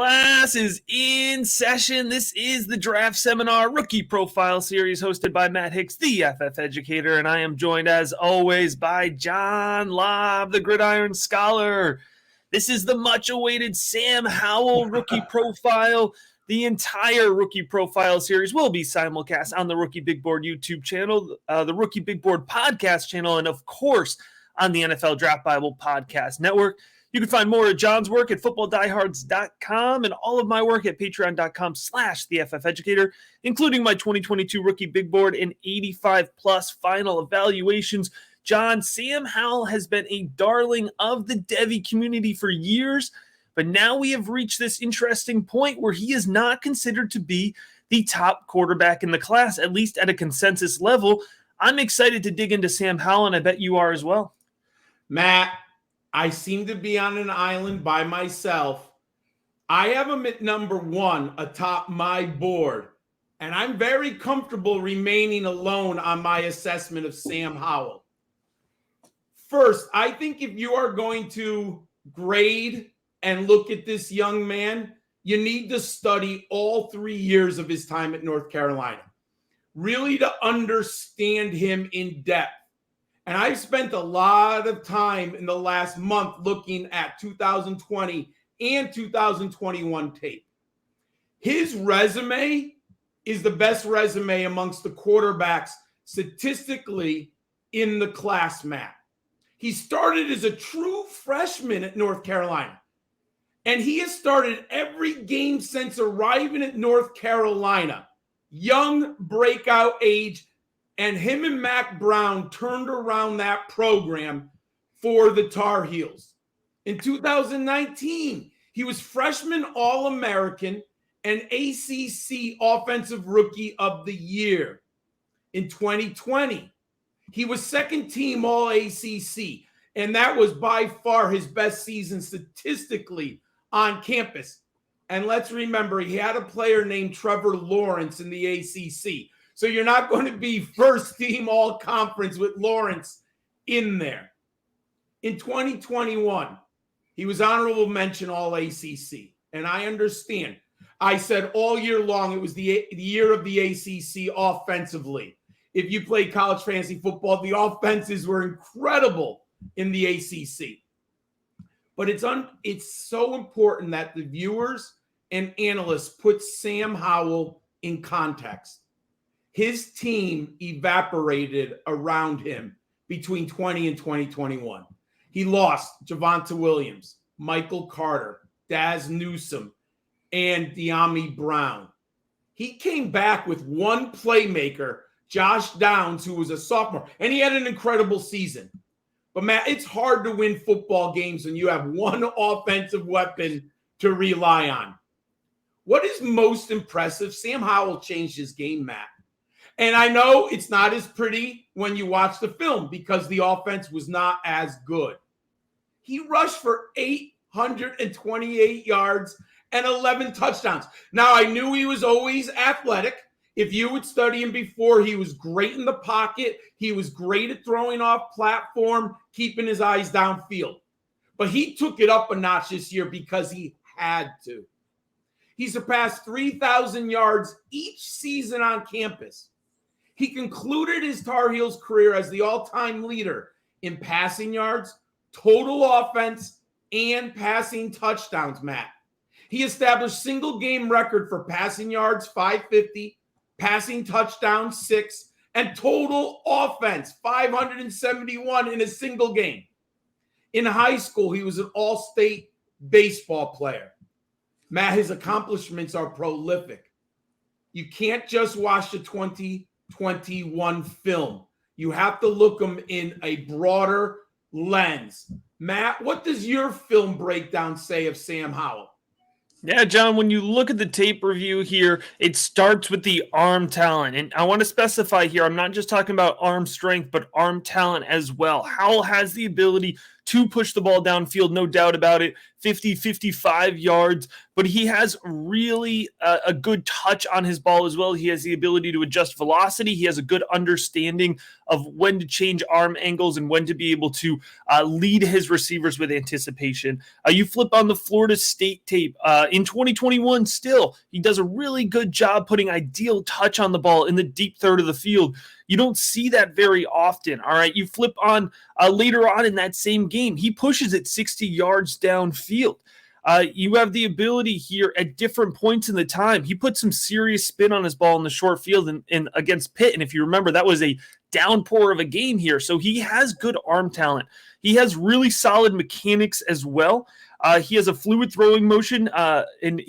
Class is in session. This is the Draft Seminar Rookie Profile Series hosted by Matt Hicks, the FF Educator, and I am joined as always by John Laub, the Gridiron Scholar. This is the much-awaited Sam Howell Rookie Profile. The entire Rookie Profile Series will be simulcast on the Rookie Big Board YouTube channel, the Rookie Big Board podcast channel, and of course on the NFL Draft Bible Podcast Network. You can find more of John's work at footballdiehards.com and all of my work at patreon.com/thefeducator, including my 2022 Rookie Big Board and 85-plus final evaluations. John, Sam Howell has been a darling of the Devy community for years, but now we have reached this interesting point where he is not considered to be the top quarterback in the class, at least at a consensus level. I'm excited to dig into Sam Howell, and I bet you are as well. Matt, I seem to be on an island by myself. I have him at number one atop my board, and I'm very comfortable remaining alone on my assessment of Sam Howell. First, I think if you are going to grade and look at this young man, you need to study all 3 years of his time at North Carolina, really to understand him in depth. And I've spent a lot of time in the last month looking at 2020 and 2021 tape. His resume is the best resume amongst the quarterbacks statistically in the class, Matt. He started as a true freshman at North Carolina, and he has started every game since arriving at North Carolina. Young breakout age. And him and Mac Brown turned around that program for the Tar Heels. In 2019, he was freshman All-American and ACC Offensive Rookie of the Year. In 2020, he was second team All-ACC, and that was by far his best season statistically on campus. And let's remember, he had a player named Trevor Lawrence in the ACC. So you're not going to be first team all conference with Lawrence in there. In 2021, he was honorable mention all ACC. And I understand. I said all year long it was the year of the ACC offensively. If you played college fantasy football, the offenses were incredible in the ACC. But it's so important that the viewers and analysts put Sam Howell in context. His team evaporated around him between 20 and 2021. He lost Javonte Williams, Michael Carter, Daz Newsome, and De'Ami Brown. He came back with one playmaker, Josh Downs, who was a sophomore, and he had an incredible season. But, Matt, it's hard to win football games when you have one offensive weapon to rely on. What is most impressive? Sam Howell changed his game, Matt. And I know it's not as pretty when you watch the film because the offense was not as good. He rushed for 828 yards and 11 touchdowns. Now, I knew he was always athletic. If you would study him before, he was great in the pocket. He was great at throwing off platform, keeping his eyes downfield. But he took it up a notch this year because he had to. He surpassed 3,000 yards each season on campus. He concluded his Tar Heels career as the all-time leader in passing yards, total offense, and passing touchdowns, Matt. He established single-game record for passing yards, 550, passing touchdowns, 6, and total offense, 571 in a single game. In high school, he was an all-state baseball player. Matt, his accomplishments are prolific. You can't just watch the 2021 film. You have to look them in a broader lens. Matt, what does your film breakdown say of Sam Howell? Yeah, John, when you look at the tape review here, it starts with the arm talent. And I want to specify here, I'm not just talking about arm strength, but arm talent as well. Howell has the ability to push the ball downfield, no doubt about it. 50, 55 yards, but he has really a good touch on his ball as well. He has the ability to adjust velocity. He has a good understanding of when to change arm angles and when to be able to lead his receivers with anticipation. You flip on the Florida State tape in 2021 still, he does a really good job putting ideal touch on the ball in the deep third of the field. You don't see that very often, all right? You flip on later on in that same game, he pushes it 60 yards downfield. You have the ability here at different points in the time. He put some serious spin on his ball in the short field and against Pitt. And if you remember, that was a downpour of a game here. So he has good arm talent. He has really solid mechanics as well. He has a fluid throwing motion, and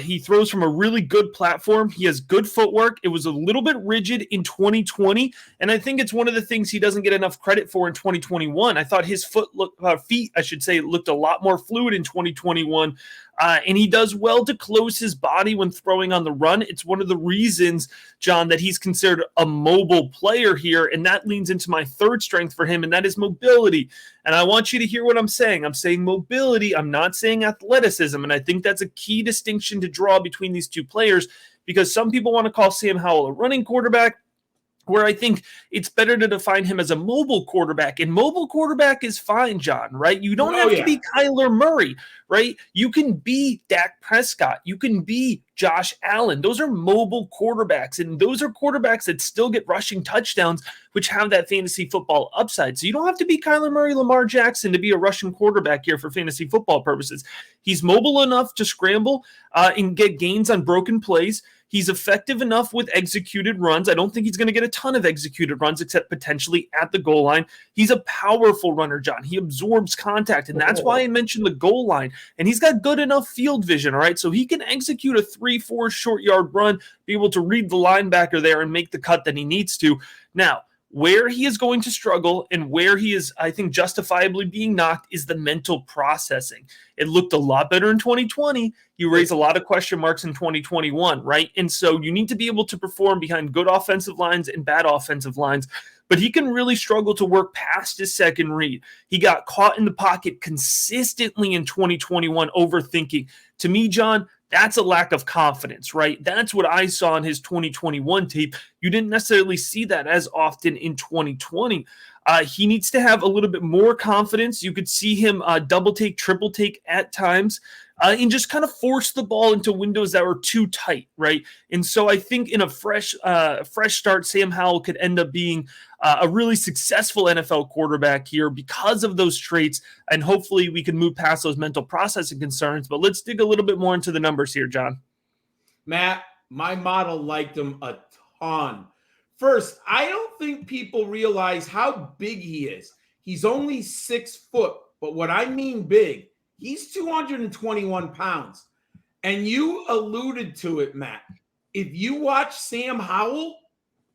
he throws from a really good platform. He has good footwork. It was a little bit rigid in 2020, and I think it's one of the things he doesn't get enough credit for in 2021. I thought his feet, looked a lot more fluid in 2021, and he does well to close his body when throwing on the run. It's one of the reasons, John, that he's considered a mobile player here, and that leans into my third strength for him, and that is mobility. And I want you to hear what I'm saying. I'm saying mobility. I'm not saying athleticism, and I think that's a key distinction to draw between these two players, because some people want to call Sam Howell a running quarterback, where I think it's better to define him as a mobile quarterback. And mobile quarterback is fine, John, right? You don't have to be Kyler Murray, right? You can be Dak Prescott. You can be Josh Allen. Those are mobile quarterbacks, and those are quarterbacks that still get rushing touchdowns, which have that fantasy football upside. So you don't have to be Kyler Murray, Lamar Jackson to be a rushing quarterback here for fantasy football purposes. He's mobile enough to scramble and get gains on broken plays. He's effective enough with executed runs. I don't think he's going to get a ton of executed runs, except potentially at the goal line. He's a powerful runner, John. He absorbs contact, and that's why I mentioned the goal line. And he's got good enough field vision, all right? So he can execute a 3-4 short yard run, be able to read the linebacker there and make the cut that he needs to. Now, where he is going to struggle and where he is, I think, justifiably being knocked is the mental processing. It looked a lot better in 2020. You raise a lot of question marks in 2021, right? And so you need to be able to perform behind good offensive lines and bad offensive lines. But he can really struggle to work past his second read. He got caught in the pocket consistently in 2021, overthinking. To me, John, that's a lack of confidence, right? That's what I saw in his 2021 tape. You didn't necessarily see that as often in 2020. He needs to have a little bit more confidence. You could see him double take, triple take at times, and just kind of force the ball into windows that were too tight, right? And so I think in a fresh start, Sam Howell could end up being a really successful NFL quarterback here because of those traits, and hopefully we can move past those mental processing concerns. But let's dig a little bit more into the numbers here, John. Matt, my model liked him a ton. First, I don't think people realize how big he is. He's only 6 foot, but what I mean big, he's 221 pounds. And you alluded to it, Matt. If you watch Sam Howell,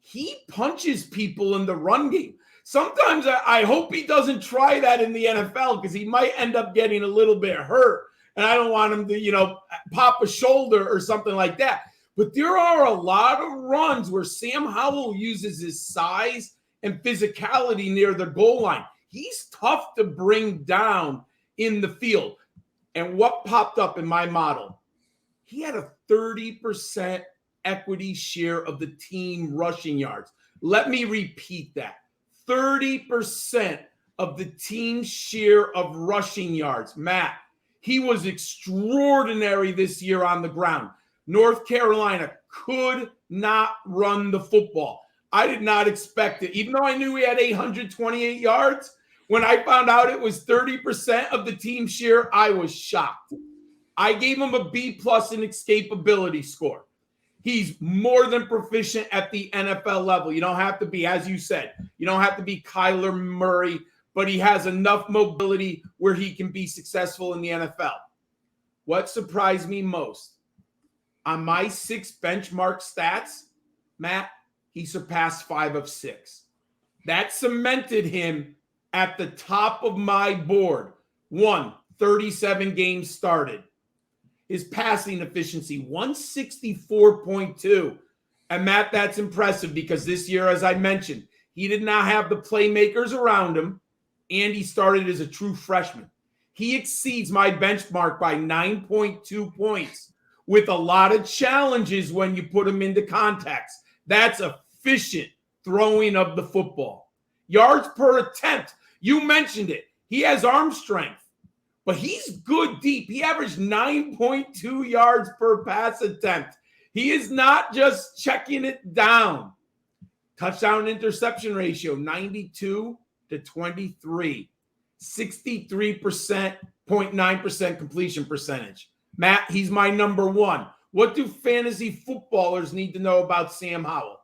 he punches people in the run game. Sometimes I hope he doesn't try that in the NFL, because he might end up getting a little bit hurt. And I don't want him to, pop a shoulder or something like that. But there are a lot of runs where Sam Howell uses his size and physicality near the goal line. He's tough to bring down in the field. And what popped up in my model? He had a 30% equity share of the team rushing yards. Let me repeat that. 30% of the team share of rushing yards. Matt, he was extraordinary this year on the ground. North Carolina could not run the football. I did not expect it. Even though I knew he had 828 yards, when I found out it was 30% of the team share, I was shocked. I gave him a B+ in escapability score. He's more than proficient at the NFL level. You don't have to be, as you said, you don't have to be Kyler Murray, but he has enough mobility where he can be successful in the NFL. What surprised me most? On my 6 benchmark stats, Matt, he surpassed 5 of 6. That cemented him at the top of my board. 37 games started. His passing efficiency, 164.2. And Matt, that's impressive because this year, as I mentioned, he did not have the playmakers around him, and he started as a true freshman. He exceeds my benchmark by 9.2 points with a lot of challenges when you put him into context. That's efficient throwing of the football. Yards per attempt, you mentioned it. He has arm strength, but he's good deep. He averaged 9.2 yards per pass attempt. He is not just checking it down. Touchdown interception ratio, 92 to 23. 63.9% completion percentage. Matt, he's my number one. What do fantasy footballers need to know about Sam Howell?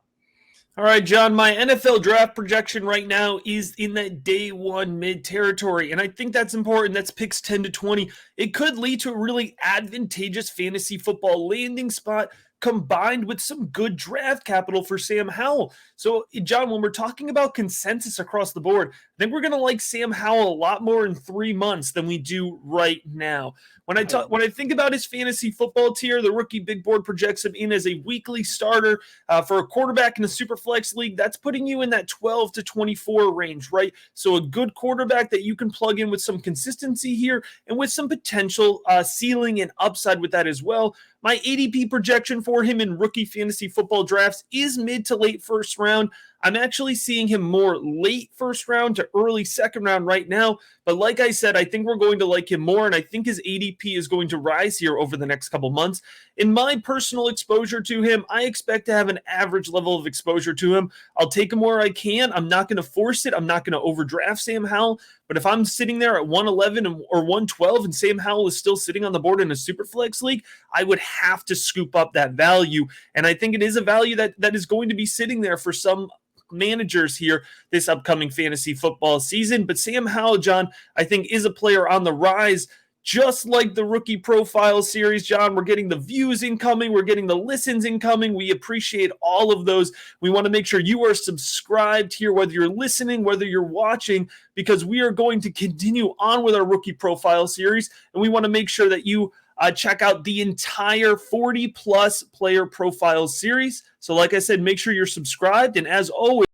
All right, John, my NFL draft projection right now is in that day one mid territory, and I think that's important. That's picks 10 to 20. It could lead to a really advantageous fantasy football landing spot combined with some good draft capital for Sam Howell. So, John, when we're talking about consensus across the board, I think we're going to like Sam Howell a lot more in 3 months than we do right now. When I think about his fantasy football tier, the rookie big board projects him in as a weekly starter for a quarterback in a super flex league. That's putting you in that 12 to 24 range, right? So a good quarterback that you can plug in with some consistency here and with some potential ceiling and upside with that as well. My ADP projection for him in rookie fantasy football drafts is mid to late first round. I'm actually seeing him more late first round to early second round right now. But like I said, I think we're going to like him more, and I think his ADP is going to rise here over the next couple months. In my personal exposure to him, I expect to have an average level of exposure to him. I'll take him where I can. I'm not going to force it. I'm not going to overdraft Sam Howell. But if I'm sitting there at 111 or 112 and Sam Howell is still sitting on the board in a super flex league, I would have to scoop up that value. And I think it is a value that is going to be sitting there for some managers here this upcoming fantasy football season. But Sam Howell, John, I think is a player on the rise. Just like the rookie profile series, John, we're getting the views incoming. We're getting the listens incoming. We appreciate all of those. We want to make sure you are subscribed here, whether you're listening, whether you're watching, because we are going to continue on with our rookie profile series. And we want to make sure that you check out the entire 40-plus player profile series. So like I said, make sure you're subscribed. And as always,